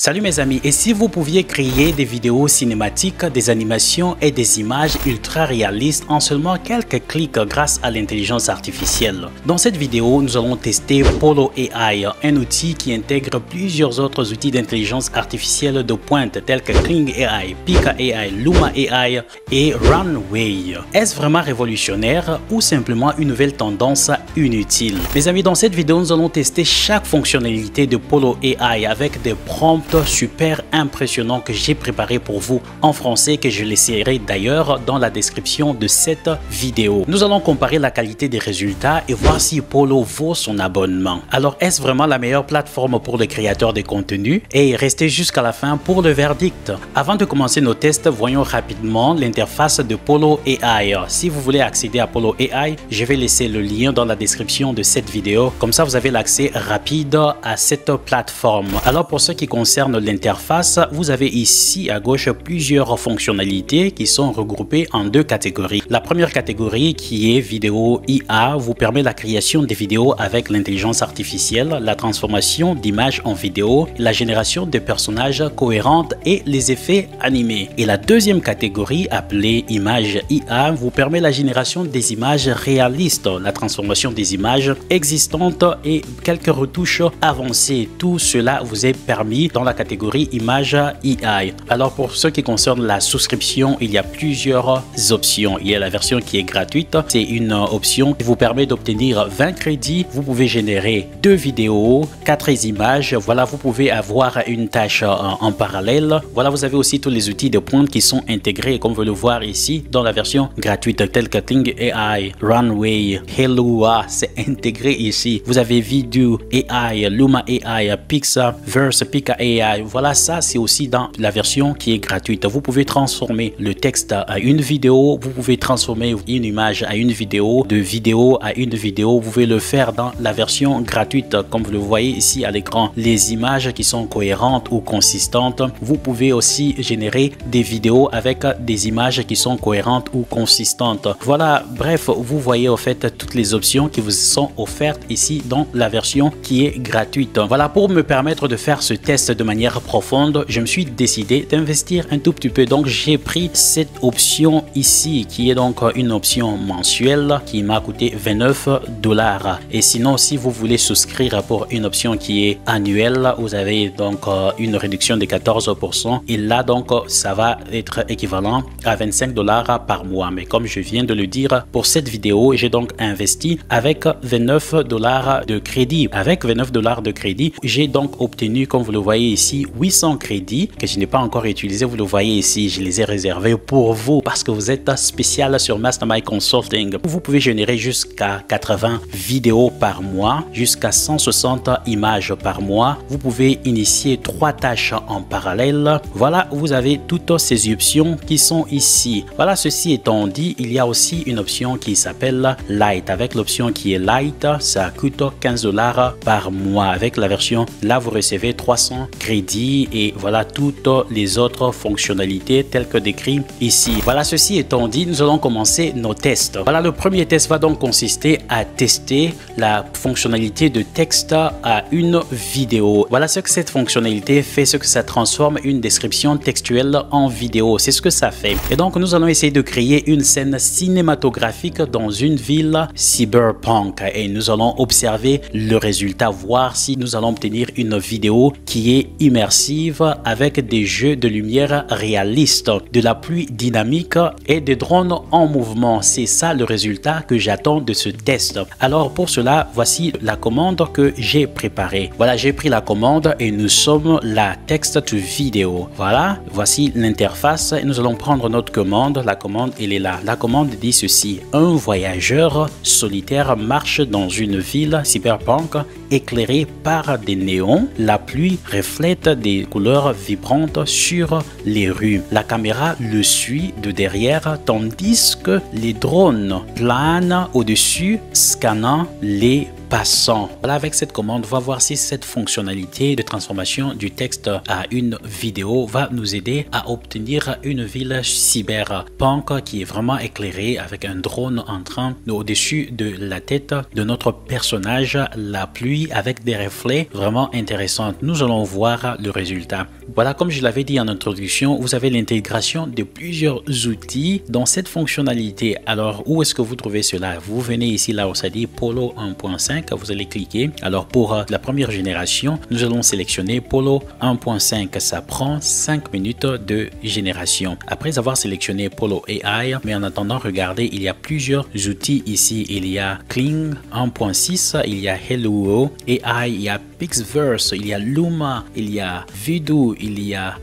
Salut mes amis, et si vous pouviez créer des vidéos cinématiques, des animations et des images ultra réalistes en seulement quelques clics grâce à l'intelligence artificielle? Dans cette vidéo, nous allons tester Polo AI, un outil qui intègre plusieurs autres outils d'intelligence artificielle de pointe tels que Kling AI, Pika AI, Luma AI et Runway. Est-ce vraiment révolutionnaire ou simplement une nouvelle tendance inutile? Mes amis, dans cette vidéo, nous allons tester chaque fonctionnalité de Polo AI avec des prompts super impressionnant que j'ai préparé pour vous en français, que je laisserai d'ailleurs dans la description de cette vidéo. Nous allons comparer la qualité des résultats et voir si Polo vaut son abonnement. Alors, est-ce vraiment la meilleure plateforme pour les créateurs de contenu? Et restez jusqu'à la fin pour le verdict. Avant de commencer nos tests, voyons rapidement l'interface de Polo AI. Si vous voulez accéder à Polo AI, je vais laisser le lien dans la description de cette vidéo. Comme ça, vous avez l'accès rapide à cette plateforme. Alors, pour ce qui concerne l'interface, vous avez ici à gauche plusieurs fonctionnalités qui sont regroupées en deux catégories. La première catégorie, qui est vidéo IA, vous permet la création des vidéos avec l'intelligence artificielle, la transformation d'images en vidéo, la génération de personnages cohérentes et les effets animés. Et la deuxième catégorie, appelée image IA, vous permet la génération des images réalistes, la transformation des images existantes et quelques retouches avancées. Tout cela vous est permis dans la catégorie image IA. Alors pour ce qui concerne la souscription, il y a plusieurs options. Il y a la version qui est gratuite. C'est une option qui vous permet d'obtenir 20 crédits. Vous pouvez générer 2 vidéos, 4 images. Voilà, vous pouvez avoir une tâche en parallèle. Voilà, vous avez aussi tous les outils de pointe qui sont intégrés, comme vous le voir ici, dans la version gratuite, telle que Kling AI, Runway, Helloa, c'est intégré ici. Vous avez Video AI, Luma AI, Pixaverse, Pika AI. Voilà, ça c'est aussi dans la version qui est gratuite. Vous pouvez transformer le texte à une vidéo, vous pouvez transformer une image à une vidéo, de vidéo à une vidéo. Vous pouvez le faire dans la version gratuite, comme vous le voyez ici à l'écran. Les images qui sont cohérentes ou consistantes. Vous pouvez aussi générer des vidéos avec des images qui sont cohérentes ou consistantes. Voilà, bref, vous voyez au fait toutes les options qui vous sont offertes ici dans la version qui est gratuite. Voilà, pour me permettre de faire ce test de manière profonde, je me suis décidé d'investir un tout petit peu. Donc j'ai pris cette option ici qui est donc une option mensuelle qui m'a coûté $29. Et sinon, si vous voulez souscrire pour une option qui est annuelle, vous avez donc une réduction de 14%. Et là donc ça va être équivalent à $25 par mois. Mais comme je viens de le dire pour cette vidéo, j'ai donc investi avec $29 de crédit. Avec $29 de crédit, j'ai donc obtenu, comme vous le voyez ici, 800 crédits que je n'ai pas encore utilisé. Vous le voyez ici, je les ai réservés pour vous parce que vous êtes spécial sur Mastermind Consulting. Vous pouvez générer jusqu'à 80 vidéos par mois, jusqu'à 160 images par mois. Vous pouvez initier 3 tâches en parallèle. Voilà, vous avez toutes ces options qui sont ici. Voilà, ceci étant dit, il y a aussi une option qui s'appelle Light. Avec l'option qui est Light, ça coûte $15 par mois. Avec la version là, vous recevez 300 crédits et voilà toutes les autres fonctionnalités telles que décrit ici. Voilà, ceci étant dit, nous allons commencer nos tests. Voilà, le premier test va donc consister à tester la fonctionnalité de texte à une vidéo. Voilà ce que cette fonctionnalité fait, ce que ça transforme une description textuelle en vidéo. C'est ce que ça fait. Et donc, nous allons essayer de créer une scène cinématographique dans une ville cyberpunk et nous allons observer le résultat, voir si nous allons obtenir une vidéo qui est immersive avec des jeux de lumière réalistes, de la pluie dynamique et des drones en mouvement. C'est ça le résultat que j'attends de ce test. Alors pour cela, voici la commande que j'ai préparée. Voilà, j'ai pris la commande et nous sommes la text to vidéo. Voilà, voici l'interface et nous allons prendre notre commande. La commande, elle est là. La commande dit ceci: un voyageur solitaire marche dans une ville cyberpunk éclairée par des néons. La pluie reflète des couleurs vibrantes sur les rues. La caméra le suit de derrière tandis que les drones planent au-dessus, scannant les passant. Voilà, avec cette commande, on va voir si cette fonctionnalité de transformation du texte à une vidéo va nous aider à obtenir une ville cyberpunk qui est vraiment éclairée avec un drone en train au-dessus de la tête de notre personnage, la pluie avec des reflets vraiment intéressants. Nous allons voir le résultat. Voilà, comme je l'avais dit en introduction, vous avez l'intégration de plusieurs outils dans cette fonctionnalité. Alors, où est-ce que vous trouvez cela? Vous venez ici, là où ça dit Polo 1.5, vous allez cliquer. Alors, pour la première génération, nous allons sélectionner Polo 1.5. Ça prend 5 minutes de génération. Après avoir sélectionné Polo AI, mais en attendant, regardez, il y a plusieurs outils ici. Il y a Kling 1.6, il y a Hello AI, il y a Pixverse, il y a Luma, il y a Voodoo, il y a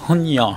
Honyan.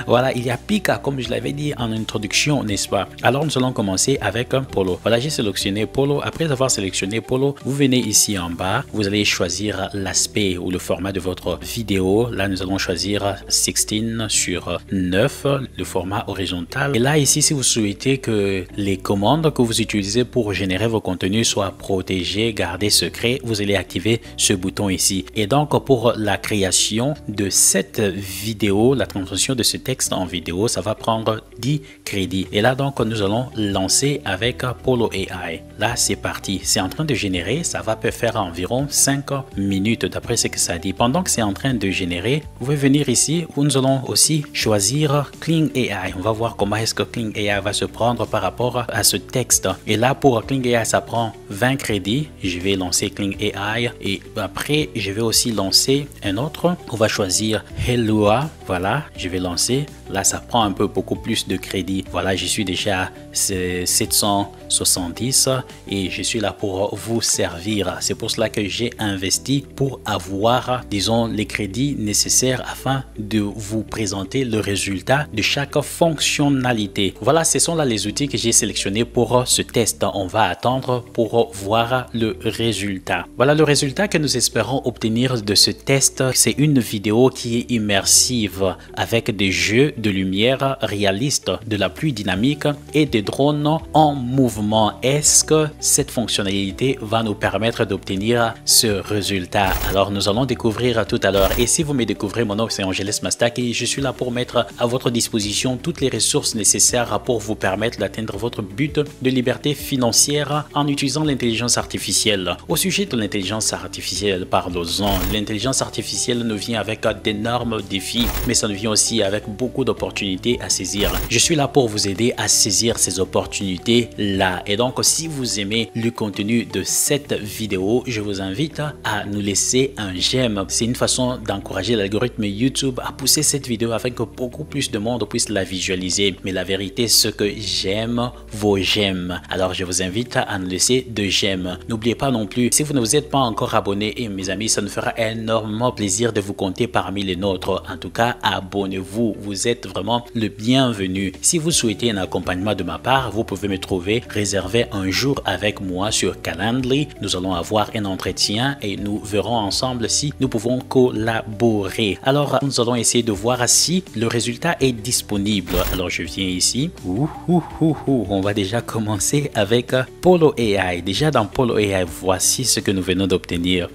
Voilà, il y a Pika, comme je l'avais dit en introduction, n'est-ce pas? Alors, nous allons commencer avec un Polo. Voilà, j'ai sélectionné Polo. Après avoir sélectionné Polo, vous venez ici en bas. Vous allez choisir l'aspect ou le format de votre vidéo. Là, nous allons choisir 16:9, le format horizontal. Et là, ici, si vous souhaitez que les commandes que vous utilisez pour générer vos contenus soient protégées, gardées secrets, vous allez activer ce bouton ici. Et donc, pour la création de cette vidéo, la transformation de ce texte en vidéo, ça va prendre 10 crédits. Et là, donc, nous allons lancer avec Polo AI. Là, c'est parti. C'est en train de générer. Ça va faire environ 5 minutes d'après ce que ça dit. Pendant que c'est en train de générer, vous pouvez venir ici où nous allons aussi choisir Kling AI. On va voir comment est-ce que Kling AI va se prendre par rapport à ce texte. Et là, pour Kling AI, ça prend 20 crédits. Je vais lancer Kling AI et après, je vais aussi lancer un autre. On va choisir Hello. Voilà, je vais lancer. Là, ça prend un peu beaucoup plus de crédit. Voilà, je suis déjà à 770 et je suis là pour vous servir. C'est pour cela que j'ai investi pour avoir, disons, les crédits nécessaires afin de vous présenter le résultat de chaque fonctionnalité. Voilà, ce sont là les outils que j'ai sélectionnés pour ce test. On va attendre pour voir le résultat. Voilà le résultat que nous espérons obtenir de ce test. C'est une vidéo qui est immersive avec des jeux de lumière réaliste, de la pluie dynamique et des drones en mouvement. Est-ce que cette fonctionnalité va nous permettre d'obtenir ce résultat? Alors nous allons découvrir tout à l'heure. Et si vous me découvrez, mon nom c'est Angeles Mastak et je suis là pour mettre à votre disposition toutes les ressources nécessaires pour vous permettre d'atteindre votre but de liberté financière en utilisant l'intelligence artificielle. Au sujet de l'intelligence artificielle, parlons-en. L'intelligence artificielle nous vient avec d'énormes défis, mais ça nous vient aussi avec beaucoup d'opportunités à saisir. Je suis là pour vous aider à saisir ces opportunités-là. Et donc, si vous aimez le contenu de cette vidéo, je vous invite à nous laisser un j'aime. C'est une façon d'encourager l'algorithme YouTube à pousser cette vidéo afin que beaucoup plus de monde puisse la visualiser. Mais la vérité, c'est que j'aime vos j'aime. Alors, je vous invite à nous laisser 2 j'aime. N'oubliez pas non plus, si vous ne vous êtes pas encore abonné, et mes amis, ça nous fera énormément plaisir de vous compter parmi les nôtres. En tout cas, abonnez-vous. Vous êtes vraiment le bienvenu. Si vous souhaitez un accompagnement de ma part, vous pouvez me trouver, réserver un jour avec moi sur Calendly. Nous allons avoir un entretien et nous verrons ensemble si nous pouvons collaborer. Alors, nous allons essayer de voir si le résultat est disponible. Alors, je viens ici. On va déjà commencer avec Polo AI. Déjà dans Polo AI, voici ce que nous venons d'obtenir.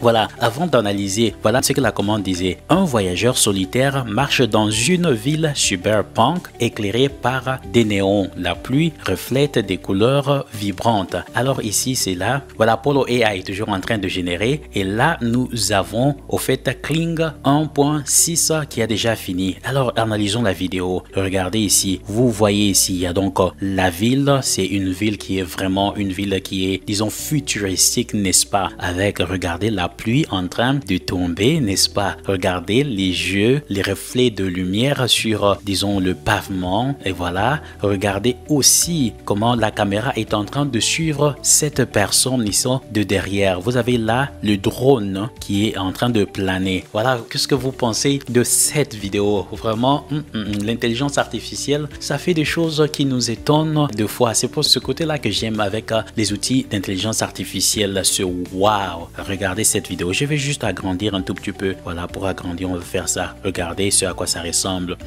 Voilà, avant d'analyser, voilà ce que la commande disait. Un voyageur solitaire marche dans une ville cyberpunk éclairée par des néons. La pluie reflète des couleurs vibrantes. Alors ici, c'est là. Voilà, Polo AI est toujours en train de générer. Et là, nous avons au fait Kling 1.6 qui a déjà fini. Alors, analysons la vidéo. Regardez ici. Vous voyez ici, il y a donc la ville. C'est une ville qui est vraiment une ville qui est, disons, futuristique, n'est-ce pas? Avec, regardez la pluie en train de tomber, n'est-ce pas? Regardez les jeux, les reflets de lumière sur, disons, le pavement. Et voilà, regardez aussi comment la caméra est en train de suivre cette personne ici de derrière. Vous avez là le drone qui est en train de planer. Voilà, qu'est-ce que vous pensez de cette vidéo? Vraiment, l'intelligence artificielle, ça fait des choses qui nous étonnent de fois. C'est pour ce côté-là que j'aime avec les outils d'intelligence artificielle, ce wow. Waouh, regardez cette vidéo. Je vais juste agrandir un tout petit peu. Voilà, pour agrandir, on va faire ça. Regardez ce à quoi ça ressemble.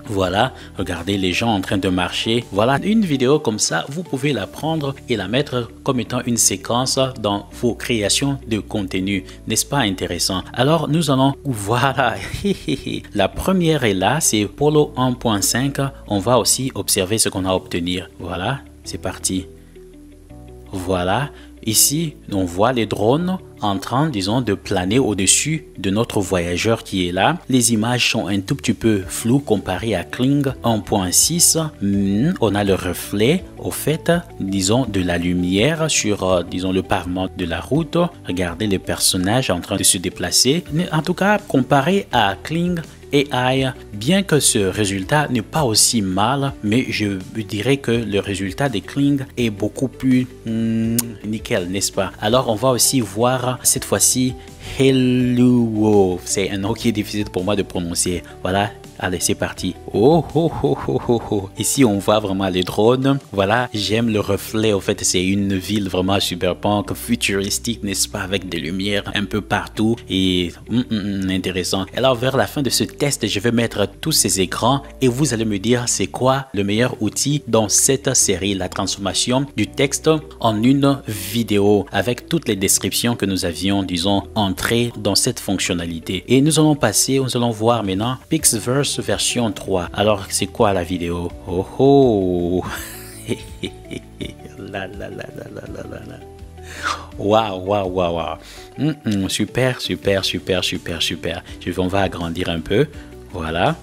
Voilà, regardez les gens en train de marcher. Voilà, une vidéo comme ça, vous pouvez la prendre et la mettre comme étant une séquence dans vos créations de contenu. N'est-ce pas intéressant? Alors, nous allons, voilà, la première est là, c'est Polo 1.5. On va aussi observer ce qu'on a à obtenir. Voilà, c'est parti. Voilà, ici, on voit les drones en train, disons, de planer au-dessus de notre voyageur qui est là. Les images sont un tout petit peu floues comparées à Kling 1.6. On a le reflet, au fait, disons, de la lumière sur, disons, le pavement de la route. Regardez les personnages en train de se déplacer. En tout cas, comparé à Kling AI, bien que ce résultat n'est pas aussi mal, mais je dirais que le résultat des Kling est beaucoup plus nickel, n'est-ce pas? Alors, on va aussi voir cette fois-ci Helluo. C'est un nom qui est difficile pour moi de prononcer. Voilà. Allez, c'est parti. Oh, oh, oh, oh, oh, oh. Ici, on voit vraiment les drones. Voilà, j'aime le reflet. En fait, c'est une ville vraiment cyberpunk, futuristique, n'est-ce pas, avec des lumières un peu partout et intéressant. Alors, vers la fin de ce test, je vais mettre tous ces écrans et vous allez me dire c'est quoi le meilleur outil dans cette série, la transformation du texte en une vidéo avec toutes les descriptions que nous avions, disons, entrées dans cette fonctionnalité. Et nous allons voir maintenant Pixverse version 3. Alors, c'est quoi la vidéo? Oh oh! La la la la la la la. Waouh, waouh, waouh, waouh. Super, super, super, super, super. On va agrandir un peu. Voilà.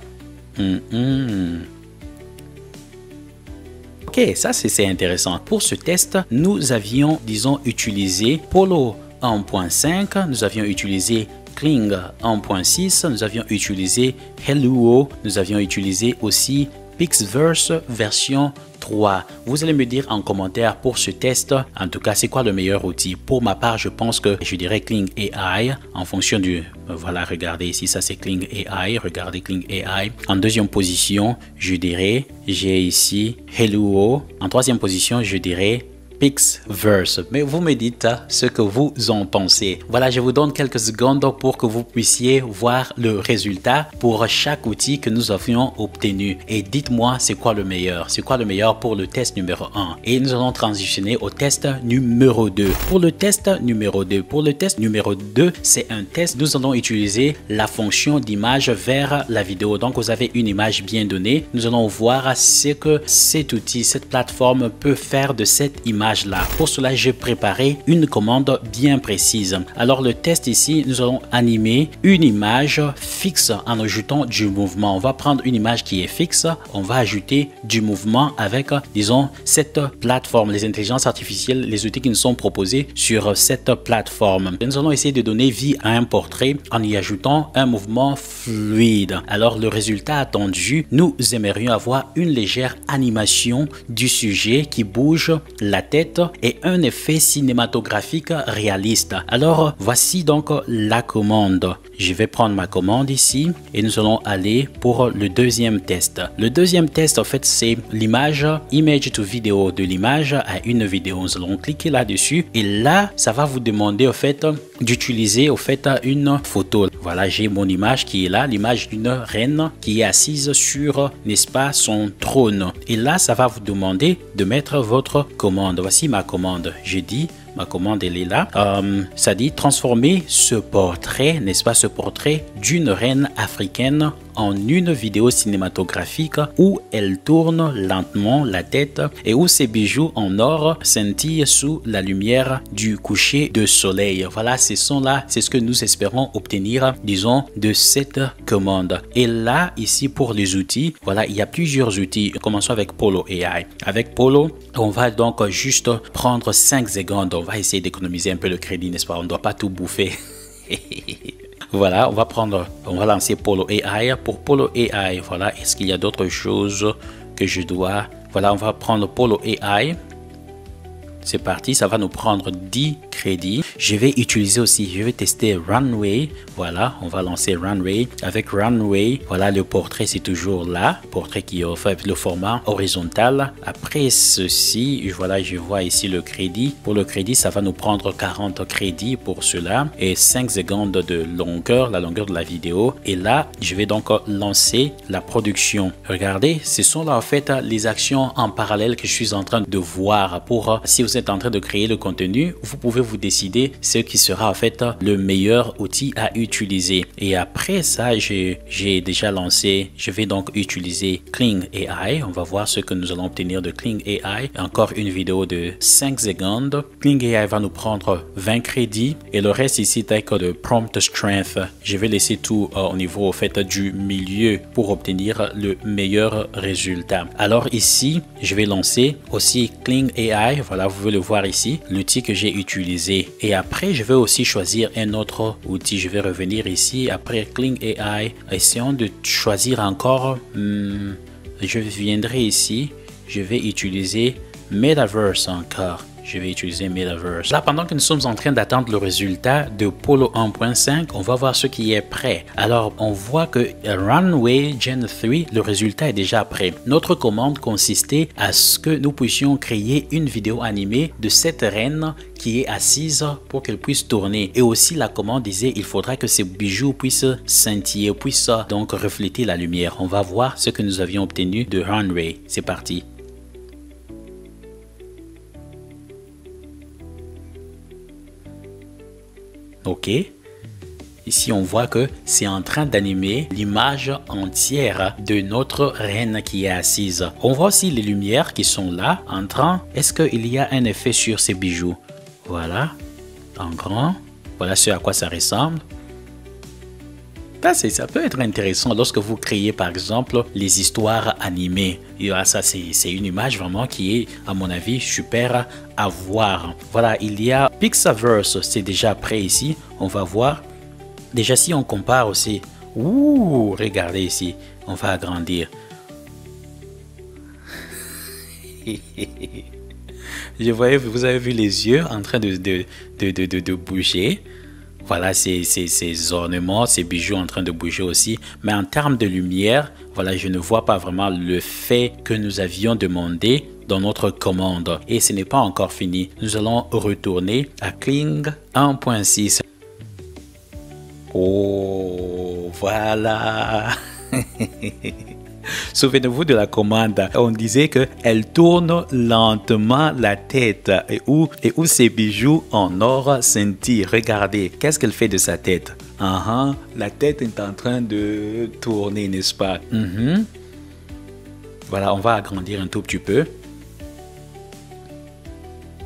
Ok, ça c'est intéressant. Pour ce test, nous avions, disons, utilisé Polo 1.5. Nous avions utilisé Kling 1.6, nous avions utilisé Helluo, nous avions utilisé aussi Pixverse version 3. Vous allez me dire en commentaire pour ce test, en tout cas, c'est quoi le meilleur outil? Pour ma part, je pense que je dirais Kling AI en fonction du... Voilà, regardez ici, ça c'est Kling AI, regardez Kling AI. En deuxième position, je dirais, j'ai ici Helluo. En troisième position, je dirais Pixverse. Mais vous me dites ce que vous en pensez. Voilà, je vous donne quelques secondes pour que vous puissiez voir le résultat pour chaque outil que nous avions obtenu. Et dites-moi, c'est quoi le meilleur? C'est quoi le meilleur pour le test numéro 1? Et nous allons transitionner au test numéro 2. Pour le test numéro 2, c'est un test. Nous allons utiliser la fonction d'image vers la vidéo. Donc, vous avez une image bien donnée. Nous allons voir ce que cet outil, cette plateforme peut faire de cette image là. Pour cela, j'ai préparé une commande bien précise. Alors, le test ici, nous allons animer une image fixe en ajoutant du mouvement. On va prendre une image qui est fixe, on va ajouter du mouvement avec, disons, cette plateforme, les intelligences artificielles, les outils qui nous sont proposés sur cette plateforme. Et nous allons essayer de donner vie à un portrait en y ajoutant un mouvement fluide. Alors, le résultat attendu, nous aimerions avoir une légère animation du sujet qui bouge la tête et un effet cinématographique réaliste. Alors, voici donc la commande. Je vais prendre ma commande ici et nous allons aller pour le deuxième test. Le deuxième test, en fait, c'est l'image image to vidéo, de l'image à une vidéo. Nous allons cliquer là-dessus et là, ça va vous demander, en fait, d'utiliser, en fait, une photo. Voilà, j'ai mon image qui est là, l'image d'une reine qui est assise sur, n'est-ce pas, son trône. Et là, ça va vous demander de mettre votre commande. Voici ma commande. Je dis, ma commande, elle est là. Ça dit transformer ce portrait, n'est-ce pas, ce portrait d'une reine africaine en une vidéo cinématographique où elle tourne lentement la tête et où ses bijoux en or scintillent sous la lumière du coucher de soleil. Voilà, c'est ce que nous espérons obtenir, disons, de cette commande. Et là, ici, pour les outils, voilà, il y a plusieurs outils. Commençons avec Polo AI. Avec Polo, on va donc juste prendre 5 secondes. On va essayer d'économiser un peu le crédit, n'est-ce pas? On ne doit pas tout bouffer. Voilà, on va lancer Polo AI. Pour Polo AI, voilà, est-ce qu'il y a d'autres choses que je dois... Voilà, on va prendre Polo AI. C'est parti, ça va nous prendre 10 crédit. Je vais utiliser aussi, je vais tester Runway. Voilà, on va lancer Runway. Avec Runway, voilà, le portrait c'est toujours là. Portrait qui offre le format horizontal. Après ceci, voilà, je vois ici le crédit. Pour le crédit, ça va nous prendre 40 crédits pour cela et 5 secondes de longueur, la longueur de la vidéo. Et là, je vais donc lancer la production. Regardez, ce sont là en fait les actions en parallèle que je suis en train de voir. Pour si vous êtes en train de créer le contenu, vous pouvez vous décider ce qui sera en fait le meilleur outil à utiliser. Et après ça, j'ai déjà lancé, je vais donc utiliser Kling AI. On va voir ce que nous allons obtenir de Kling AI. Encore une vidéo de 5 secondes. Kling AI va nous prendre 20 crédits et le reste ici tel que de Prompt Strength. Je vais laisser tout au niveau au fait du milieu pour obtenir le meilleur résultat. Alors ici, je vais lancer aussi Kling AI. Voilà, vous pouvez le voir ici, l'outil que j'ai utilisé. Et après, je vais aussi choisir un autre outil. Je vais revenir ici après Kling AI. Essayons de choisir encore. Je viendrai ici. Je vais utiliser Metaverse encore. Je vais utiliser Metaverse. Là, pendant que nous sommes en train d'attendre le résultat de Polo 1.5, on va voir ce qui est prêt. Alors, on voit que Runway Gen 3, le résultat est déjà prêt. Notre commande consistait à ce que nous puissions créer une vidéo animée de cette reine qui est assise pour qu'elle puisse tourner. Et aussi, la commande disait il faudra que ces bijoux puissent scintiller, puissent donc refléter la lumière. On va voir ce que nous avions obtenu de Runway. C'est parti. Ok, ici on voit que c'est en train d'animer l'image entière de notre reine qui est assise. On voit aussi les lumières qui sont là en train. Est-ce qu'il y a un effet sur ces bijoux? Voilà, en grand. Voilà ce à quoi ça ressemble. Ça peut être intéressant lorsque vous créez par exemple les histoires animées. Et là, ça c'est une image vraiment qui est à mon avis super à voir. Voilà, il y a Pixaverse, c'est déjà prêt ici. On va voir. Déjà si on compare aussi. Ouh, regardez ici, on va agrandir. Vous avez vu les yeux en train de bouger. Voilà, ces ornements, ces bijoux en train de bouger aussi. Mais en termes de lumière, voilà, je ne vois pas vraiment le fait que nous avions demandé dans notre commande. Et ce n'est pas encore fini. Nous allons retourner à Kling 1.6. Oh, voilà. Souvenez-vous de la commande, on disait qu'elle tourne lentement la tête et où ses bijoux en or scintillent. Regardez, qu'est-ce qu'elle fait de sa tête? La tête est en train de tourner, n'est-ce pas? Voilà, on va agrandir un tout petit peu.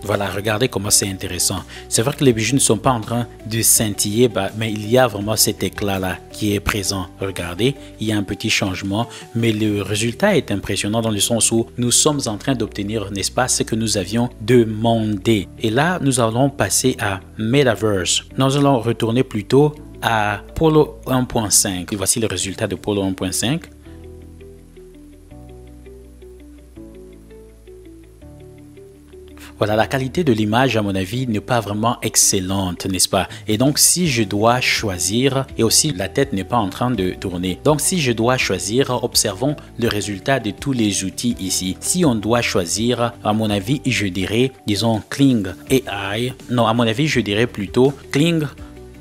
Voilà, regardez comment c'est intéressant. C'est vrai que les bijoux ne sont pas en train de scintiller, mais il y a vraiment cet éclat-là qui est présent. Regardez, il y a un petit changement, mais le résultat est impressionnant dans le sens où nous sommes en train d'obtenir, n'est-ce pas, ce que nous avions demandé. Et là, nous allons passer à Metaverse. Nous allons retourner plutôt à Polo 1.5. Et voici le résultat de Polo 1.5. Voilà, la qualité de l'image, à mon avis, n'est pas vraiment excellente, n'est-ce pas? Et donc, si je dois choisir, et aussi la tête n'est pas en train de tourner. Donc, si je dois choisir, observons le résultat de tous les outils ici. Si on doit choisir, à mon avis, je dirais, disons, Kling AI. Non, à mon avis, je dirais plutôt Kling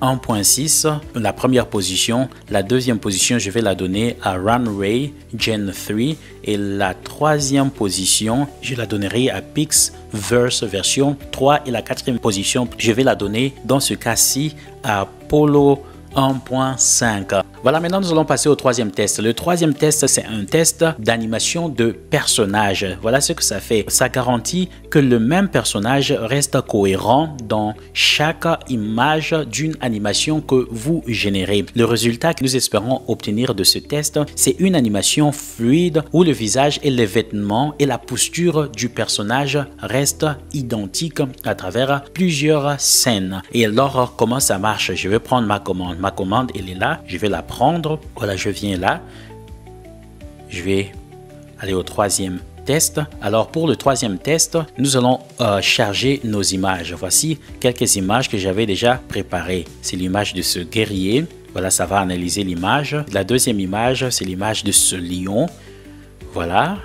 1.6, la première position. La deuxième position, je vais la donner à Runway Gen 3. Et la troisième position, je la donnerai à Pixaverse version 3. Et la quatrième position, je vais la donner dans ce cas-ci à Polo 1.5. Voilà, maintenant nous allons passer au troisième test. Le troisième test, c'est un test d'animation de personnage. Voilà ce que ça fait. Ça garantit que le même personnage reste cohérent dans chaque image d'une animation que vous générez. Le résultat que nous espérons obtenir de ce test, c'est une animation fluide où le visage et les vêtements et la posture du personnage restent identiques à travers plusieurs scènes. Et alors, comment ça marche? Je vais prendre ma commande. Ma commande, elle est là. Je vais la prendre. Voilà, je viens là. Je vais aller au troisième test. Alors pour le troisième test, nous allons charger nos images. Voici quelques images que j'avais déjà préparées. C'est l'image de ce guerrier. Voilà, ça va analyser l'image. La deuxième image, c'est l'image de ce lion. Voilà.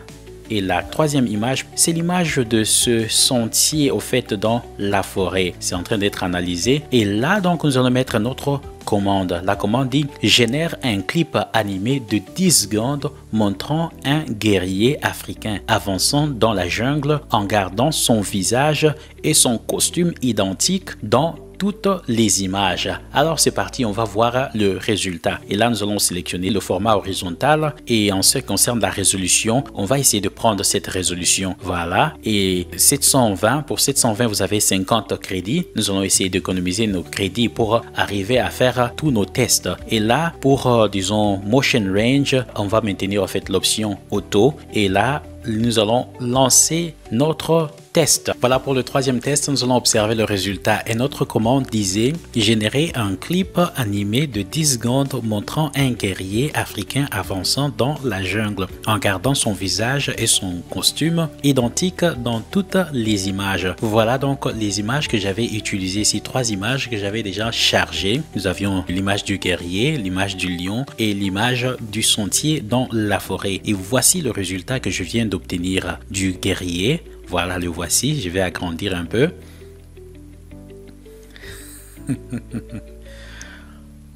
Et la troisième image, c'est l'image de ce sentier au fait dans la forêt. C'est en train d'être analysé. Et là, donc, nous allons mettre notre commande. La commande dit « Génère un clip animé de 10 secondes montrant un guerrier africain avançant dans la jungle en gardant son visage et son costume identiques dans toutes les images. » Alors c'est parti, on va voir le résultat. Et là, nous allons sélectionner le format horizontal. Et en ce qui concerne la résolution, on va essayer de prendre cette résolution. Voilà. Et 720, pour 720, vous avez 50 crédits. Nous allons essayer d'économiser nos crédits pour arriver à faire tous nos tests. Et là, pour, disons, motion range, on va maintenir en fait l'option auto. Et là, nous allons lancer notre test. Voilà pour le troisième test, nous allons observer le résultat. Et notre commande disait générer un clip animé de 10 secondes montrant un guerrier africain avançant dans la jungle en gardant son visage et son costume identiques dans toutes les images. Voilà donc les images que j'avais utilisées ici, 3 images que j'avais déjà chargées. Nous avions l'image du guerrier, l'image du lion et l'image du sentier dans la forêt. Et voici le résultat que je viens d'obtenir du guerrier. Voilà, le voici. Je vais agrandir un peu.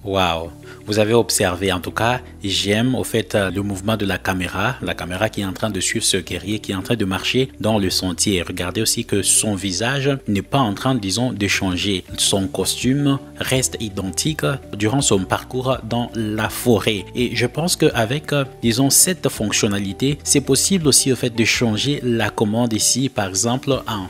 Waouh! Vous avez observé, en tout cas, j'aime au fait le mouvement de la caméra qui est en train de suivre ce guerrier qui est en train de marcher dans le sentier. Regardez aussi que son visage n'est pas en train, disons, de changer. Son costume reste identique durant son parcours dans la forêt. Et je pense qu'avec, disons, cette fonctionnalité, c'est possible aussi au fait de changer la commande ici, par exemple, en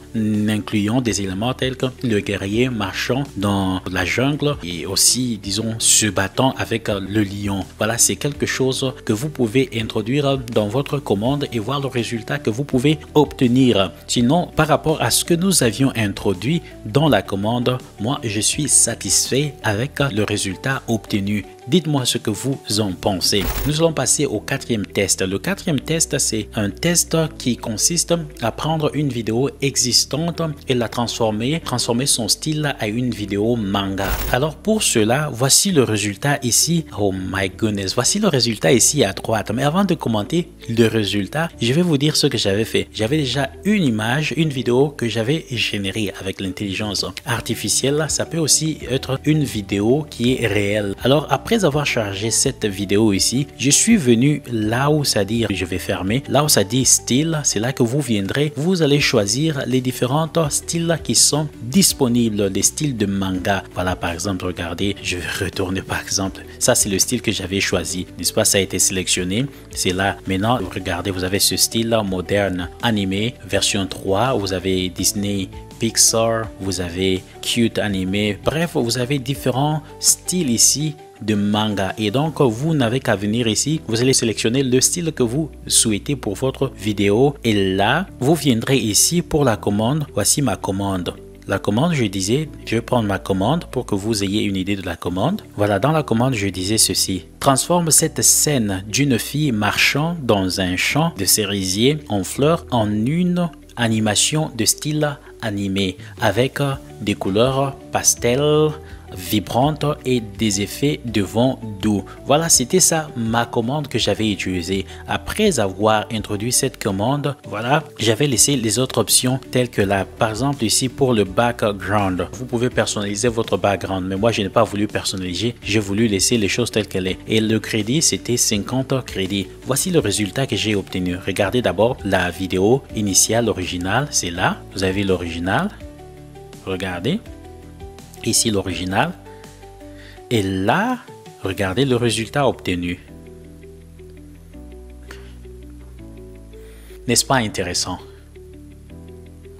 incluant des éléments tels que le guerrier marchant dans la jungle et aussi, disons, se battant avec le lion. Voilà, c'est quelque chose que vous pouvez introduire dans votre commande et voir le résultat que vous pouvez obtenir. Sinon, par rapport à ce que nous avions introduit dans la commande, moi, je suis satisfait avec le résultat obtenu. Dites-moi ce que vous en pensez. Nous allons passer au quatrième test. Le quatrième test, c'est un test qui consiste à prendre une vidéo existante et la transformer son style à une vidéo manga. Alors pour cela, voici le résultat ici. Oh my goodness, voici le résultat ici à droite. Mais avant de commenter le résultat, je vais vous dire ce que j'avais fait. J'avais déjà une image, une vidéo que j'avais générée avec l'intelligence artificielle. Ça peut aussi être une vidéo qui est réelle. Alors après avoir chargé cette vidéo ici, je suis venu là où ça dit, je vais fermer, là où ça dit style, c'est là que vous viendrez, vous allez choisir les différents styles qui sont disponibles, les styles de manga. Voilà, par exemple, regardez, je vais retourner par exemple, ça c'est le style que j'avais choisi, n'est-ce pas, ça a été sélectionné, c'est là. Maintenant, regardez, vous avez ce style moderne animé, version 3, vous avez Disney Pixar, vous avez Cute animé, bref, vous avez différents styles ici de manga et donc vous n'avez qu'à venir ici, vous allez sélectionner le style que vous souhaitez pour votre vidéo et là vous viendrez ici pour la commande. Voici ma commande. La commande, je disais, je vais prendre ma commande pour que vous ayez une idée de la commande. Voilà, dans la commande, je disais ceci. Transforme cette scène d'une fille marchant dans un champ de cerisier en fleurs en une animation de style animé avec des couleurs pastel vibrantes et des effets de vent doux. Voilà, c'était ça ma commande que j'avais utilisée. Après avoir introduit cette commande, voilà, j'avais laissé les autres options telles que là, par exemple ici pour le background. Vous pouvez personnaliser votre background, mais moi je n'ai pas voulu personnaliser, j'ai voulu laisser les choses telles qu'elles sont. Et le crédit, c'était 50 crédits. Voici le résultat que j'ai obtenu. Regardez d'abord la vidéo initiale, originale, c'est là. Vous avez l'original. Regardez. Ici l'original. Et là, regardez le résultat obtenu. N'est-ce pas intéressant?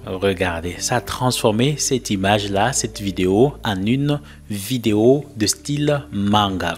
Regardez, ça a transformé cette image-là, cette vidéo, en une vidéo de style manga.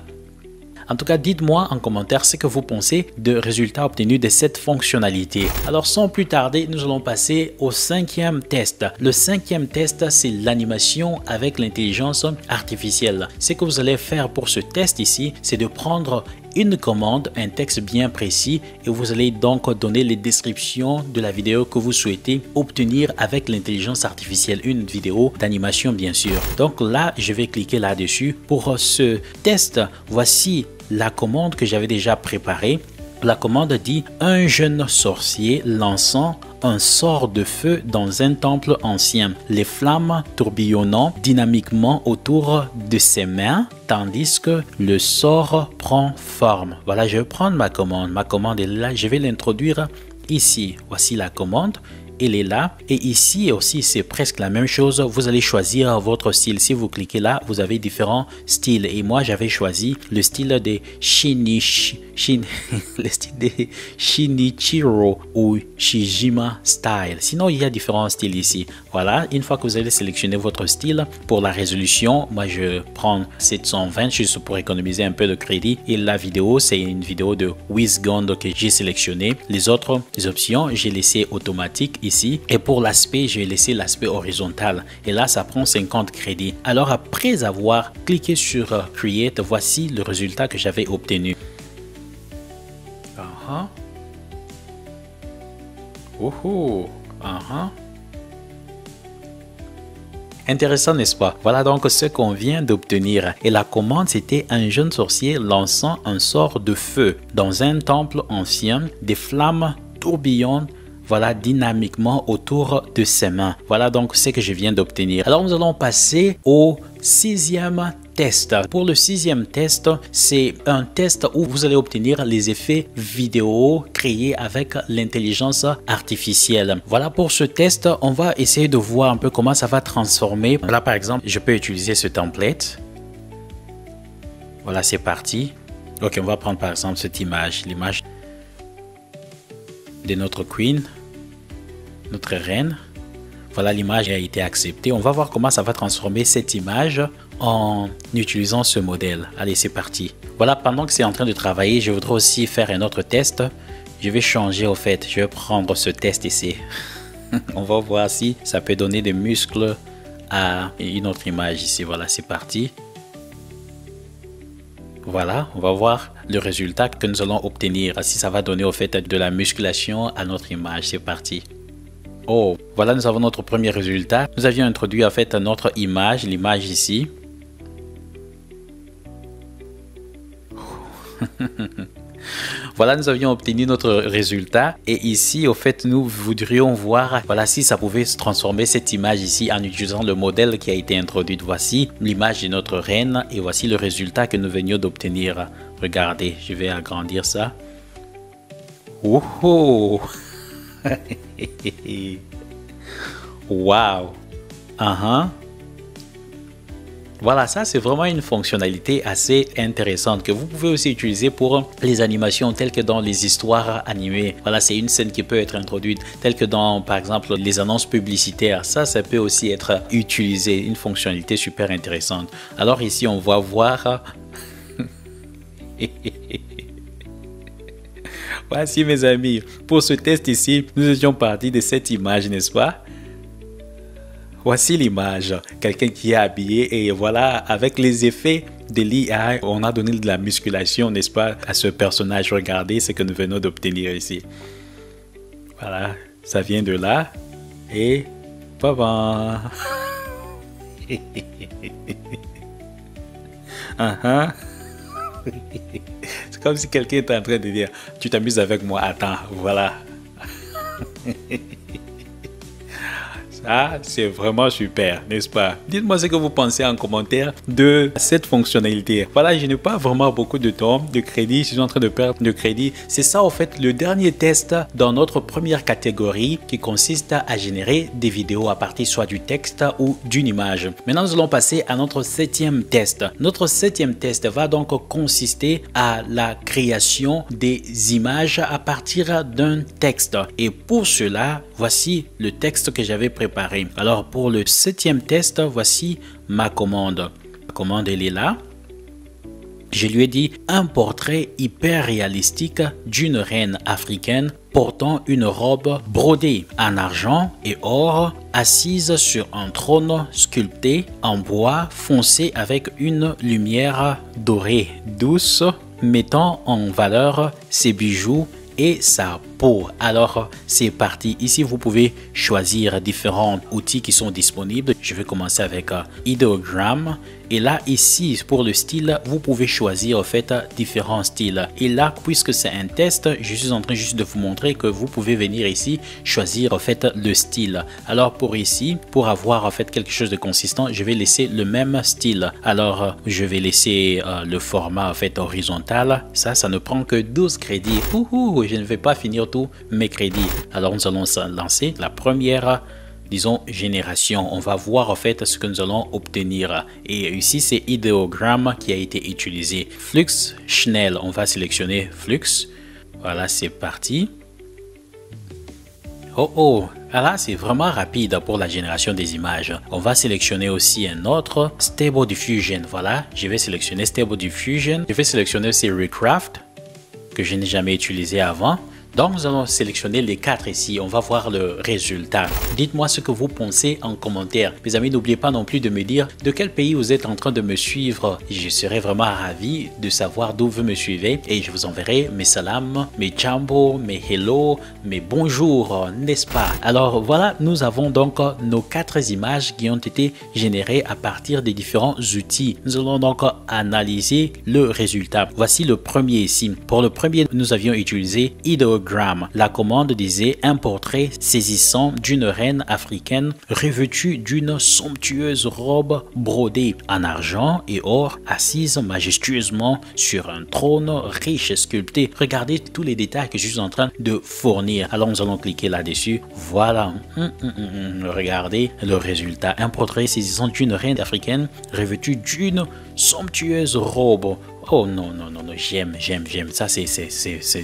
En tout cas, dites-moi en commentaire ce que vous pensez de résultats obtenus de cette fonctionnalité. Alors, sans plus tarder, nous allons passer au cinquième test. Le cinquième test, c'est l'animation avec l'intelligence artificielle. Ce que vous allez faire pour ce test ici, c'est de prendre une commande, un texte bien précis et vous allez donc donner les descriptions de la vidéo que vous souhaitez obtenir avec l'intelligence artificielle, une vidéo d'animation bien sûr. Donc là, je vais cliquer là-dessus. Pour ce test, voici la commande que j'avais déjà préparée. La commande dit « Un jeune sorcier lançant un sort de feu dans un temple ancien, les flammes tourbillonnant dynamiquement autour de ses mains, tandis que le sort prend forme. » Voilà, je vais prendre ma commande. Ma commande est là, je vais l'introduire ici. Voici la commande. Elle est là et ici aussi c'est presque la même chose. Vous allez choisir votre style. Si vous cliquez là, vous avez différents styles et moi j'avais choisi le style de Shinichiro ou Shijima style. Sinon il y a différents styles ici. Voilà, une fois que vous allez sélectionner votre style, pour la résolution, moi je prends 720 juste pour économiser un peu de crédit et la vidéo c'est une vidéo de 8 secondes que j'ai sélectionné. Les autres options j'ai laissé automatique ici et pour l'aspect j'ai laissé l'aspect horizontal et là ça prend 50 crédits. Alors après avoir cliqué sur Create, voici le résultat que j'avais obtenu. Intéressant, n'est-ce pas? Voilà donc ce qu'on vient d'obtenir. Et la commande, c'était un jeune sorcier lançant un sort de feu dans un temple ancien, des flammes tourbillonnent, voilà, dynamiquement autour de ses mains. Voilà donc ce que je viens d'obtenir. Alors nous allons passer au sixième test. Pour le sixième test, c'est un test où vous allez obtenir les effets vidéo créés avec l'intelligence artificielle. Voilà, pour ce test, on va essayer de voir un peu comment ça va transformer. Là par exemple, je peux utiliser ce template. Voilà, c'est parti. Ok, on va prendre par exemple cette image, l'image de notre queen, notre reine. Voilà, l'image a été acceptée. On va voir comment ça va transformer cette image en utilisant ce modèle. Allez, c'est parti. Voilà, pendant que c'est en train de travailler, je voudrais aussi faire un autre test. Je vais changer au fait. Je vais prendre ce test ici. On va voir si ça peut donner des muscles à une autre image ici. Voilà, c'est parti. Voilà, on va voir le résultat que nous allons obtenir. Si ça va donner au fait de la musculation à notre image. C'est parti. Oh, voilà, nous avons notre premier résultat. Nous avions introduit en fait notre image, l'image ici. Voilà, nous avions obtenu notre résultat et ici, au fait, nous voudrions voir, voilà, si ça pouvait se transformer cette image ici en utilisant le modèle qui a été introduit. Voici l'image de notre reine et voici le résultat que nous venions d'obtenir. Regardez, je vais agrandir ça. Oh, oh. Wow. Voilà, ça c'est vraiment une fonctionnalité assez intéressante que vous pouvez aussi utiliser pour les animations telles que dans les histoires animées. Voilà, c'est une scène qui peut être introduite telle que dans par exemple les annonces publicitaires. Ça peut aussi être utilisé, une fonctionnalité super intéressante. Alors ici on va voir. Voici mes amis, pour ce test ici, nous étions partis de cette image, n'est-ce pas? Voici l'image, quelqu'un qui est habillé et voilà, avec les effets de l'IA, on a donné de la musculation, n'est-ce pas, à ce personnage. Regardez ce que nous venons d'obtenir ici. Voilà, ça vient de là et bye. C'est comme si quelqu'un était en train de dire « Tu t'amuses avec moi, attends, voilà. » Ça, c'est vraiment super, n'est-ce pas? Dites-moi ce que vous pensez en commentaire de cette fonctionnalité. Voilà, je n'ai pas vraiment beaucoup de temps, de crédit. Je suis en train de perdre de crédit. C'est ça, en fait, le dernier test dans notre première catégorie qui consiste à générer des vidéos à partir soit du texte ou d'une image. Maintenant, nous allons passer à notre septième test. Notre septième test va donc consister à la création des images à partir d'un texte. Et pour cela, voici le texte que j'avais préparé. Alors pour le septième test, voici ma commande. La commande, elle est là. Je lui ai dit un portrait hyper réalistique d'une reine africaine portant une robe brodée en argent et or, assise sur un trône sculpté en bois foncé avec une lumière dorée, douce mettant en valeur ses bijoux et sa peau. Alors c'est parti. Ici vous pouvez choisir différents outils qui sont disponibles. Je vais commencer avec Ideogram. Et là ici pour le style vous pouvez choisir en fait différents styles. Et là puisque c'est un test, je suis en train juste de vous montrer que vous pouvez venir ici choisir en fait le style. Alors pour ici, pour avoir en fait quelque chose de consistant, je vais laisser le même style. Alors je vais laisser le format en fait horizontal. Ça ne prend que 12 crédits. Je ne vais pas finir tous mes crédits. Alors nous allons lancer la première, disons, génération. On va voir en fait ce que nous allons obtenir. Et ici c'est Ideogram qui a été utilisé. Flux Schnell, on va sélectionner Flux. Voilà, c'est parti. Là c'est vraiment rapide pour la génération des images. On va sélectionner aussi un autre, Stable Diffusion. Voilà, je vais sélectionner Stable Diffusion. Je vais sélectionner aussi Recraft, que je n'ai jamais utilisé avant. Donc nous allons sélectionner les 4 ici, on va voir le résultat. Dites-moi ce que vous pensez en commentaire. Mes amis, n'oubliez pas non plus de me dire de quel pays vous êtes en train de me suivre. Je serais vraiment ravi de savoir d'où vous me suivez et je vous enverrai mes salams, mes jambo, mes hello, mes bonjours, n'est-ce pas? Alors voilà, nous avons donc nos 4 images qui ont été générées à partir des différents outils. Nous allons donc analyser le résultat. Voici le premier ici. Pour le premier, nous avions utilisé Ideogram. La commande disait un portrait saisissant d'une reine africaine revêtue d'une somptueuse robe brodée en argent et or, assise majestueusement sur un trône riche et sculpté. Regardez tous les détails que je suis en train de fournir. Alors nous allons cliquer là-dessus. Voilà. Regardez le résultat. Un portrait saisissant d'une reine africaine revêtue d'une somptueuse robe. Oh non, j'aime. Ça,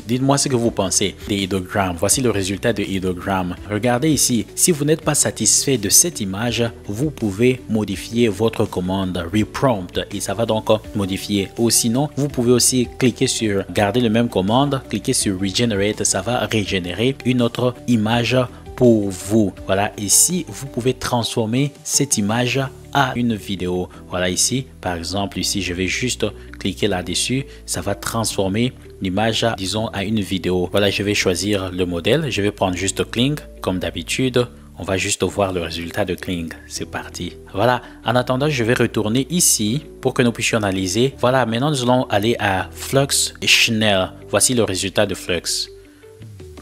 dites-moi ce que vous pensez des Ideogram. Voici le résultat de Ideogram. Regardez ici. Si vous n'êtes pas satisfait de cette image, vous pouvez modifier votre commande Reprompt et ça va donc modifier. Ou sinon, vous pouvez aussi cliquer sur garder le même commande, cliquer sur Regenerate, ça va régénérer une autre image pour vous. Voilà, ici, vous pouvez transformer cette image à une vidéo. Voilà ici, par exemple, ici, je vais juste cliquer là-dessus. Ça va transformer l'image, disons, à une vidéo. Voilà, je vais choisir le modèle. Je vais prendre juste Kling, comme d'habitude. On va juste voir le résultat de Kling. C'est parti. Voilà. En attendant, je vais retourner ici pour que nous puissions analyser. Voilà, maintenant, nous allons aller à Flux Schnell. Voici le résultat de Flux.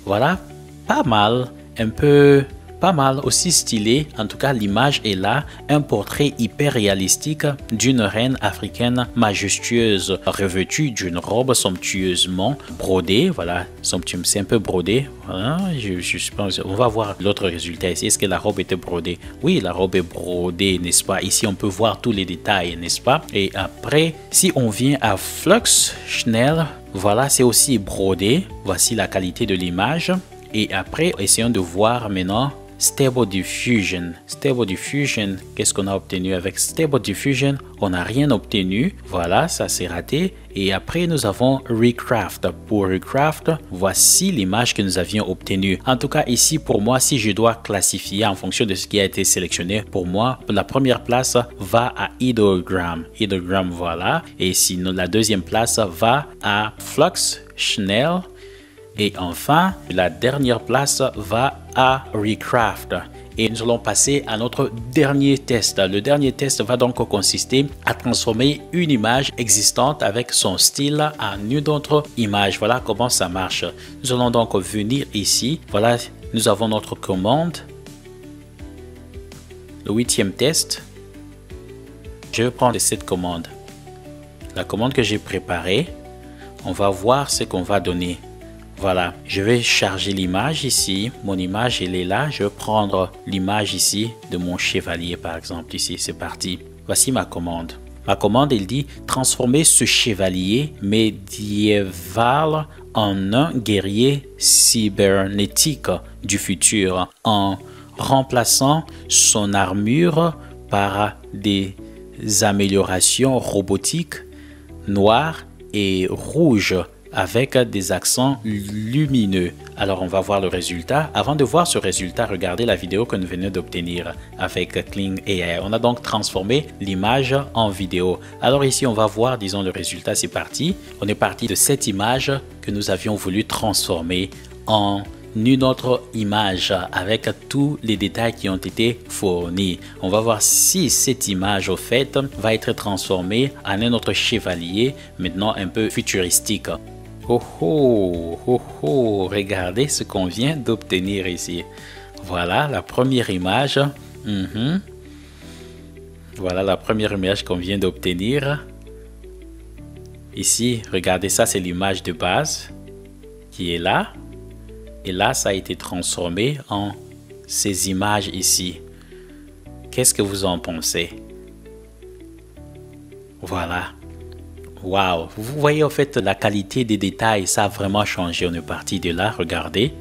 Voilà, pas mal. Un peu pas mal, aussi stylé. En tout cas, l'image est là. Un portrait hyper réalistique d'une reine africaine majestueuse, revêtue d'une robe somptueusement brodée. Voilà, c'est un peu brodé. Voilà, je pense, on va voir l'autre résultat ici. Est-ce que la robe était brodée? Oui, la robe est brodée, n'est-ce pas? Ici, on peut voir tous les détails, n'est-ce pas? Et après, si on vient à Flux Schnell, voilà, c'est aussi brodé. Voici la qualité de l'image. Et après, essayons de voir maintenant Stable Diffusion. Stable Diffusion, qu'est-ce qu'on a obtenu avec Stable Diffusion? On n'a rien obtenu. Voilà, ça c'est raté. Et après, nous avons Recraft. Pour Recraft, voici l'image que nous avions obtenue. En tout cas, ici, pour moi, si je dois classifier en fonction de ce qui a été sélectionné, pour moi, la première place va à Ideogram. Ideogram, voilà. Et sinon, la deuxième place va à Flux Schnell. Et enfin, la dernière place va à Recraft. Et nous allons passer à notre dernier test. Le dernier test va donc consister à transformer une image existante avec son style en une autre image. Voilà comment ça marche. Nous allons donc venir ici. Voilà, nous avons notre commande. Le 8e test. Je vais prendre cette commande. La commande que j'ai préparée. On va voir ce qu'on va donner. Voilà, je vais charger l'image ici. Mon image, elle est là. Je vais prendre l'image ici de mon chevalier, par exemple. Ici, c'est parti. Voici ma commande. Ma commande, elle dit transformer ce chevalier médiéval en un guerrier cybernétique du futur en remplaçant son armure par des améliorations robotiques noires et rouges avec des accents lumineux. Alors on va voir le résultat. Avant de voir ce résultat, regardez la vidéo que nous venons d'obtenir avec Kling AI. On a donc transformé l'image en vidéo. Alors ici on va voir, disons, le résultat. C'est parti. On est parti de cette image que nous avions voulu transformer en une autre image avec tous les détails qui ont été fournis. On va voir si cette image au fait va être transformée en un autre chevalier, maintenant un peu futuristique. Oh oh, oh oh, regardez ce qu'on vient d'obtenir ici. Voilà la première image. Voilà la première image qu'on vient d'obtenir. Ici, regardez, ça c'est l'image de base qui est là. Et là, ça a été transformé en ces images ici. Qu'est-ce que vous en pensez? Voilà. Waouh. Vous voyez en fait la qualité des détails, ça a vraiment changé. On est parti de là, regardez.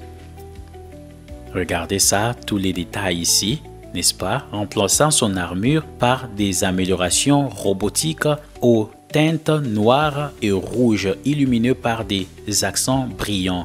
Regardez ça, tous les détails ici, n'est-ce pas? Remplaçant son armure par des améliorations robotiques aux teintes noires et rouges, illuminées par des accents brillants.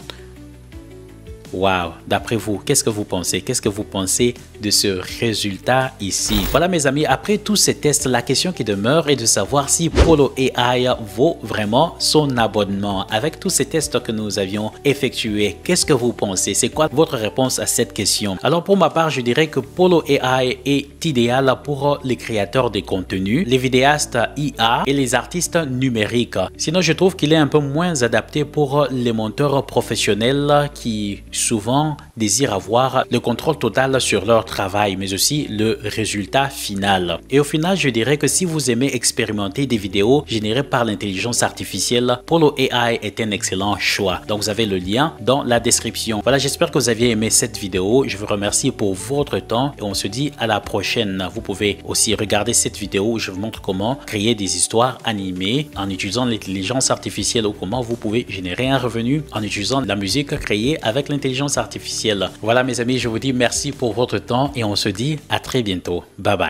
Waouh, d'après vous, qu'est-ce que vous pensez? Qu'est-ce que vous pensez de ce résultat ici? Voilà mes amis, après tous ces tests, la question qui demeure est de savoir si Polo AI vaut vraiment son abonnement. Avec tous ces tests que nous avions effectués, qu'est-ce que vous pensez? C'est quoi votre réponse à cette question? Alors pour ma part, je dirais que Polo AI est idéal pour les créateurs de contenu, les vidéastes IA et les artistes numériques. Sinon, je trouve qu'il est un peu moins adapté pour les monteurs professionnels qui souvent désirent avoir le contrôle total sur leur travail, mais aussi le résultat final. Et au final, je dirais que si vous aimez expérimenter des vidéos générées par l'intelligence artificielle, Polo AI est un excellent choix. Donc vous avez le lien dans la description. Voilà, j'espère que vous avez aimé cette vidéo. Je vous remercie pour votre temps et on se dit à la prochaine. Vous pouvez aussi regarder cette vidéo où je vous montre comment créer des histoires animées en utilisant l'intelligence artificielle ou comment vous pouvez générer un revenu en utilisant la musique créée avec l'intelligence artificielle. Voilà mes amis, je vous dis merci pour votre temps et on se dit à très bientôt. Bye bye.